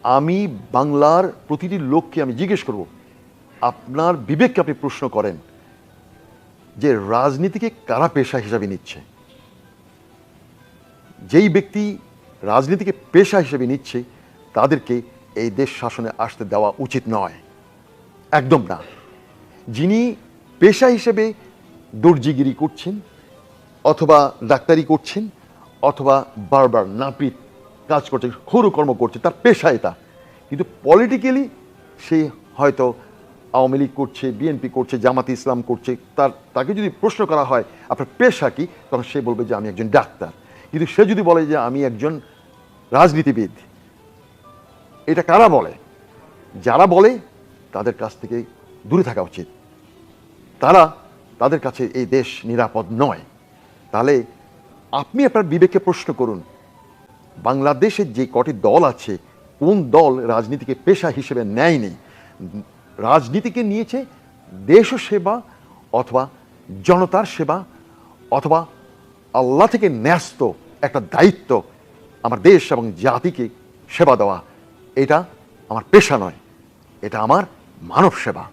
আমি বাংলার প্রতিটি লোককে আমি জিজ্ঞেস করব, আপনার বিবেককে আপনি প্রশ্ন করেন যে রাজনীতিকে কারা পেশা হিসাবে নিচ্ছে। যেই ব্যক্তি রাজনীতিকে পেশা হিসেবে নিচ্ছে তাদেরকে এই দেশ শাসনে আসতে দেওয়া উচিত নয়, একদম না। যিনি পেশা হিসেবে দর্জিগিরি করছেন অথবা ডাক্তারি করছেন অথবা বারবার নাপিত কাজ করছে, কর্ম করছে, তার পেশা এটা। কিন্তু পলিটিক্যালি সে হয়তো আওয়ামী লীগ করছে, বিএনপি করছে, জামাতে ইসলাম করছে, তাকে যদি প্রশ্ন করা হয় আপনার পেশা কি, তখন সে বলবে যে আমি একজন ডাক্তার। কিন্তু সে যদি বলে যে আমি একজন রাজনীতিবিদ, এটা কারা বলে? যারা বলে তাদের কাছ থেকে দূরে থাকা উচিত। তাদের কাছে এই দেশ নিরাপদ নয়। তাহলে আপনি আপনার বিবেককে প্রশ্ন করুন, বাংলাদেশের যে কটি দল আছে, কোন দল রাজনীতিকে পেশা হিসেবে নেয়নি? রাজনীতিকে নিয়েছে দেশ সেবা অথবা জনতার সেবা অথবা আল্লাহ থেকে ন্যস্ত একটা দায়িত্ব, আমার দেশ এবং জাতিকে সেবা দেওয়া। এটা আমার পেশা নয়, এটা আমার মানব সেবা।